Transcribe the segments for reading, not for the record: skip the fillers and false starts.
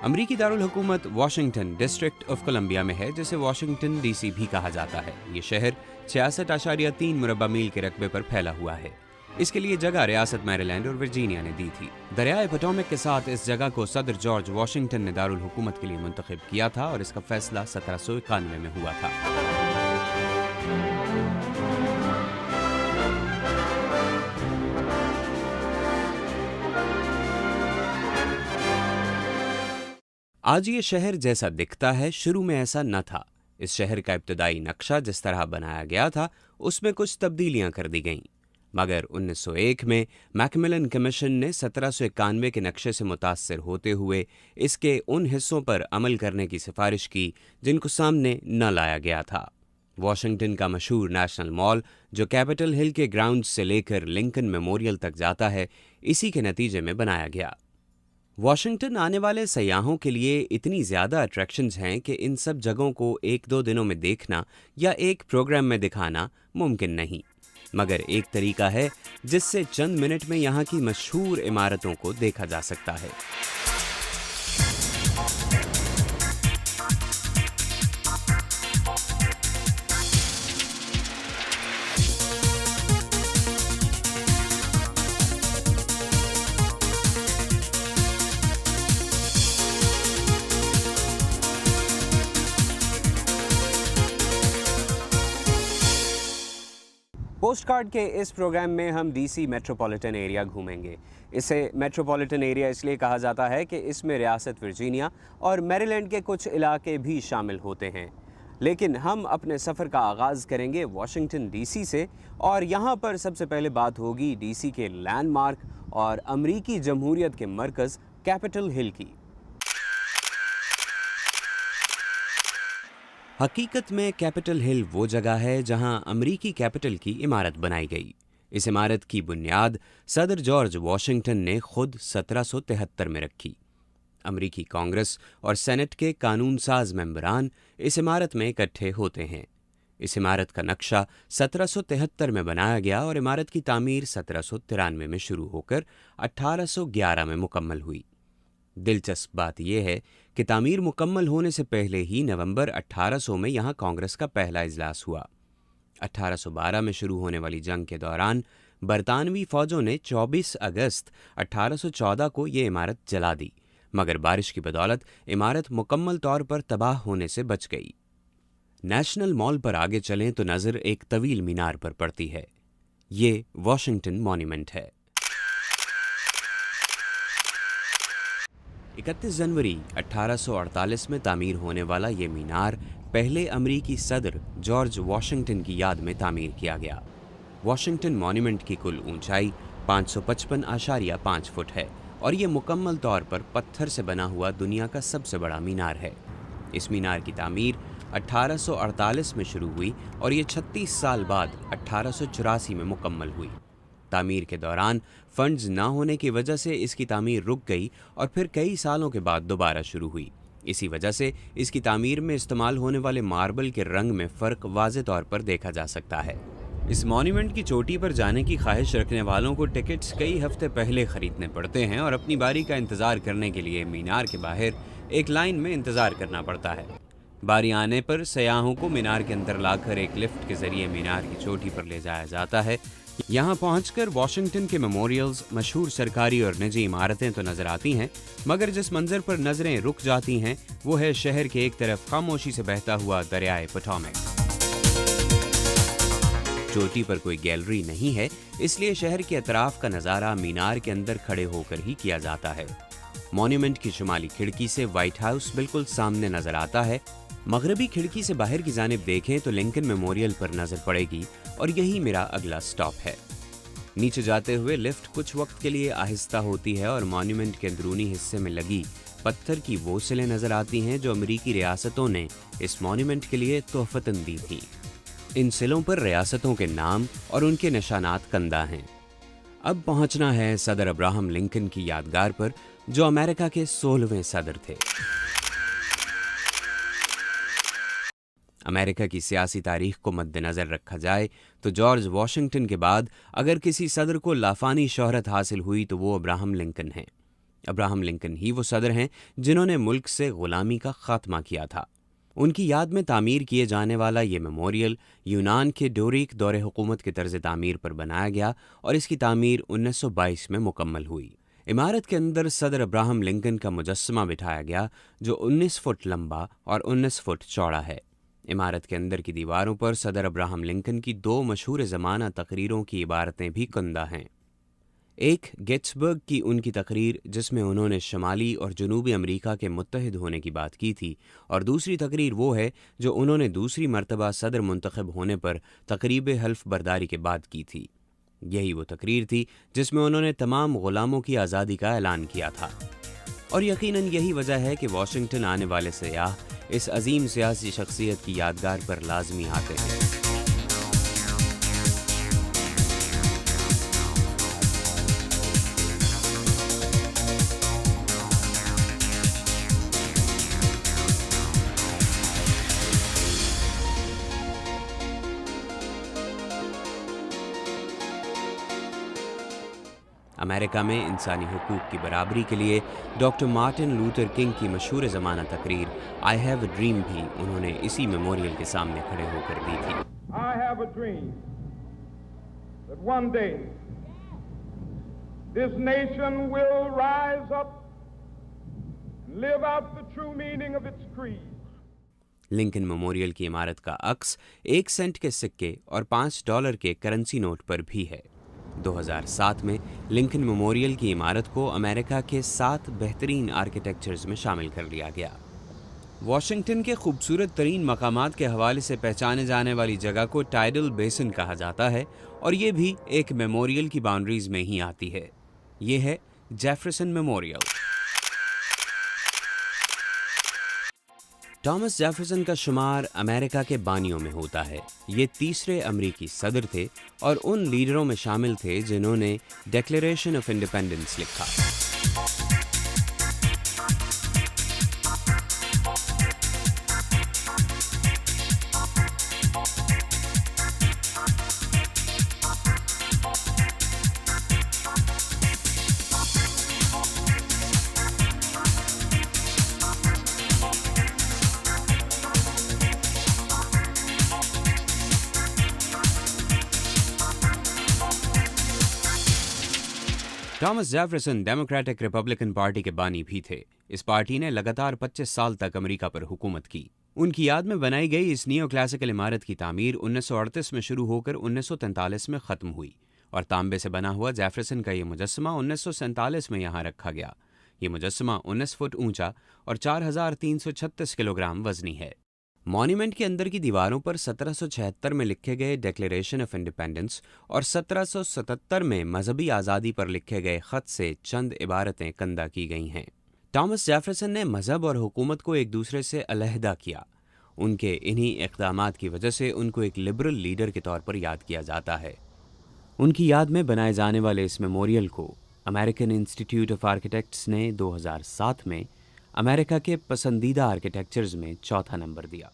अमरीकी दारुल हुकूमत Washington district of Columbia में है, जिसे वाशिंगटन डीसी भी कहा जाता है। ये शहर 66.3 मुरब्बा मील के रकबे पर फैला हुआ है। इसके लिए जगह रियासत मैरीलैंड और वर्जीनिया ने दी थी। दरियाए पोटोमैक के साथ इस जगह को सदर जॉर्ज वाशिंगटन ने दारुल हुकूमत के लिए मुंतखब किया था और इसका फैसला 1791 में हुआ था। आज ये शहर जैसा दिखता है, शुरू में ऐसा न था। इस शहर का इब्तदाई नक्शा जिस तरह बनाया गया था, उसमें कुछ तब्दीलियां कर दी गईं। मगर 1901 में मैकमिलन कमीशन ने 1791 के नक्शे से मुतासिर होते हुए इसके उन हिस्सों पर अमल करने की सिफारिश की जिनको सामने न लाया गया था। वाशिंगटन का मशहूर नेशनल मॉल, जो कैपिटल हिल के ग्राउंड से लेकर लिंकन मेमोरियल तक जाता है, इसी के नतीजे में बनाया गया। वाशिंगटन आने वाले सयाहों के लिए इतनी ज़्यादा अट्रैक्शंस हैं कि इन सब जगहों को 1-2 दिनों में देखना या एक प्रोग्राम में दिखाना मुमकिन नहीं। मगर एक तरीका है जिससे चंद मिनट में यहाँ की मशहूर इमारतों को देखा जा सकता है। पोस्ट कार्ड के इस प्रोग्राम में हम डीसी मेट्रोपॉलिटन एरिया घूमेंगे। इसे मेट्रोपॉलिटन एरिया इसलिए कहा जाता है कि इसमें रियासत वर्जीनिया और मैरीलैंड के कुछ इलाके भी शामिल होते हैं। लेकिन हम अपने सफ़र का आगाज़ करेंगे वाशिंगटन डीसी से, और यहाँ पर सबसे पहले बात होगी डीसी के लैंडमार्क और अमरीकी जमहूरियत के मरकज़ कैपिटल हिल की। हकीकत में कैपिटल हिल वो जगह है जहां अमरीकी कैपिटल की इमारत बनाई गई। इस इमारत की बुनियाद सदर जॉर्ज वाशिंगटन ने खुद 1773 में रखी। अमरीकी कांग्रेस और सेनेट के कानून साज मेंबरान इस इमारत में इकट्ठे होते हैं। इस इमारत का नक्शा 1773 में बनाया गया और इमारत की तामीर 1793 में शुरू होकर 1811 में मुकम्मल हुई। दिलचस्प बात यह है कि तामीर मुकम्मल होने से पहले ही नवंबर 1800 में यहाँ कांग्रेस का पहला इजलास हुआ। 1812 में शुरू होने वाली जंग के दौरान बरतानवी फौजों ने 24 अगस्त 1814 को ये इमारत जला दी, मगर बारिश की बदौलत इमारत मुकम्मल तौर पर तबाह होने से बच गई। नेशनल मॉल पर आगे चलें तो नज़र एक तवील मीनार पर पड़ती है। ये वाशिंगटन मॉन्यूमेंट है। 31 जनवरी 1848 में तामीर होने वाला ये मीनार पहले अमरीकी सदर जॉर्ज वाशिंगटन की याद में तामीर किया गया। वाशिंगटन मॉन्यूमेंट की कुल ऊंचाई 555.5 फुट है और ये मुकम्मल तौर पर पत्थर से बना हुआ दुनिया का सबसे बड़ा मीनार है। इस मीनार की तामीर 1848 में शुरू हुई और ये 36 साल बाद 1884 में मुकम्मल हुई। तामीर के दौरान फंड्स ना होने की वजह से इसकी तामीर रुक गई और फिर कई सालों के बाद दोबारा शुरू हुई। इसी वजह से इसकी तामीर में इस्तेमाल होने वाले मार्बल के रंग में फ़र्क वाज़े तौर पर देखा जा सकता है। इस मॉन्यूमेंट की चोटी पर जाने की ख्वाहिश रखने वालों को टिकट्स कई हफ्ते पहले ख़रीदने पड़ते हैं और अपनी बारी का इंतज़ार करने के लिए मीनार के बाहर एक लाइन में इंतज़ार करना पड़ता है। बारी आने पर सयाहों को मीनार के अंदर लाकर एक लिफ्ट के ज़रिए मीनार की चोटी पर ले जाया जाता है। यहाँ पहुँचकर वाशिंगटन के मेमोरियल्स, मशहूर सरकारी और निजी इमारतें तो नज़र आती हैं, मगर जिस मंजर पर नज़रें रुक जाती हैं वो है शहर के एक तरफ खामोशी से बहता हुआ दरियाए पोटोमैक। चोटी पर कोई गैलरी नहीं है, इसलिए शहर के अतराफ का नज़ारा मीनार के अंदर खड़े होकर ही किया जाता है। मॉन्यूमेंट की शुमाली खिड़की से व्हाइट हाउस बिल्कुल सामने नज़र आता है। मगरबी खिड़की से बाहर की जानिब देखें तो लिंकन मेमोरियल पर नज़र पड़ेगी और यही मेरा अगला स्टॉप है। नीचे जाते हुए लिफ्ट कुछ वक्त के लिए आहिस्ता होती है और मॉन्यूमेंट के अंदरूनी हिस्से में लगी पत्थर की वो सिलें नज़र आती हैं जो अमरीकी रियासतों ने इस मॉन्यूमेंट के लिए तोहफतन दी थी। इन सिलों पर रियासतों के नाम और उनके निशानात कंदा हैं। अब पहुंचना है सदर अब्राहम लिंकन की यादगार पर, जो अमेरिका के 16वें सदर थे। अमेरिका की सियासी तारीख को मद्देनज़र रखा जाए तो जॉर्ज वाशिंगटन के बाद अगर किसी सदर को लाफानी शोहरत हासिल हुई तो वो अब्राहम लिंकन हैं। ابراہم لنکن ہی وہ صدر ہیں جنہوں نے ملک سے غلامی کا خاتمہ کیا تھا۔ ان کی یاد میں تعمیر کیے جانے والا یہ میموریل یونان کے ڈورک دور حکومت کے طرز تعمیر پر بنایا گیا اور اس کی تعمیر 1922 میں مکمل ہوئی۔ عمارت کے اندر صدر ابراہم لنکن کا مجسمہ بٹھایا گیا جو 19 فٹ لمبا اور 19 فٹ چوڑا ہے۔ عمارت کے اندر کی دیواروں پر صدر ابراہم لنکن کی 2 مشہور زمانہ تقریروں کی عبارتیں بھی کندہ ہیں۔ ایک گیٹسبرگ کی ان کی تقریر جس میں انہوں نے شمالی اور جنوبی امریکہ کے متحد ہونے کی بات کی تھی، اور دوسری تقریر وہ ہے جو انہوں نے دوسری مرتبہ صدر منتخب ہونے پر تقریب حلف برداری کے بعد کی تھی۔ یہی وہ تقریر تھی جس میں انہوں نے تمام غلاموں کی آزادی کا اعلان کیا تھا، اور یقیناً یہی وجہ ہے کہ واشنگٹن آنے والے سیاح اس عظیم سیاسی شخصیت کی یادگار پر لازمی آتے ہیں۔ امریکہ میں انسانی حقوق کی برابری کے لیے ڈاکٹر مارٹن لوتھر کنگ کی مشہور زمانہ تقریر آئی ہیو اے ڈریم بھی انہوں نے اسی میموریل کے سامنے کھڑے ہو کر دی تھی۔ I have a dream that one day this nation will rise up and live out the true meaning of its creed. Lincoln memorial کی عمارت کا عکس 1 سینٹ کے سکے اور $5 کے کرنسی نوٹ پر بھی ہے۔ 2007 میں لنکن میموریل کی عمارت کو امریکہ کے 7 بہترین آرکیٹیکچرز میں شامل کر لیا گیا۔ واشنگٹن کے خوبصورت ترین مقامات کے حوالے سے پہچانے جانے والی جگہ کو ٹائیڈل بیسن کہا جاتا ہے، اور یہ بھی ایک میموریل کی باؤنڈریز میں ہی آتی ہے۔ یہ ہے جیفرسن میموریل۔ ٹامس جیفرسن کا شمار امریکہ کے بانیوں میں ہوتا ہے۔ یہ تیسرے امریکی صدر تھے اور ان لیڈروں میں شامل تھے جنہوں نے ڈیکلیریشن آف انڈیپینڈنس لکھا۔ Thomas Jefferson democratic Republican party کے بانی بھی تھے۔ اس پارٹی نے لگاتار 25 سال تک امریکہ پر حکومت کی۔ ان کی یاد میں بنائی گئی اس نیو کلاسیکل عمارت کی تعمیر 1938 میں شروع ہو کر 1943 میں ختم ہوئی، اور تانبے سے بنا ہوا جیفرسن کا یہ مجسمہ 1947 میں یہاں رکھا گیا۔ یہ مجسمہ 19 فٹ اونچا اور 4336 کلو گرام وزنی ہے۔ مانیمنٹ کے اندر کی دیواروں پر 1776 میں لکھے گئے ڈیکلیریشن آف انڈیپینڈنس اور 1777 میں مذہبی آزادی پر لکھے گئے خط سے چند عبارتیں کندہ کی گئی ہیں۔ ٹامس جیفرسن نے مذہب اور حکومت کو ایک دوسرے سے علیحدہ کیا۔ ان کے انہی اقدامات کی وجہ سے ان کو ایک لبرل لیڈر کے طور پر یاد کیا جاتا ہے۔ ان کی یاد میں بنائے جانے والے اس میموریل کو امریکن انسٹیٹیوٹ آف آرکیٹیکٹس نے 2007 میں امریکہ کے پسندیدہ آرکیٹیکچرز میں 4تھا نمبر دیا۔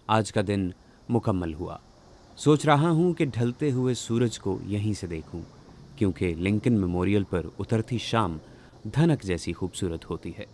آج کا دن مکمل ہوا۔ سوچ رہا ہوں کہ ڈھلتے ہوئے سورج کو یہیں سے دیکھوں، کیونکہ لنکن میموریل پر اترتی شام دھنک جیسی خوبصورت ہوتی ہے۔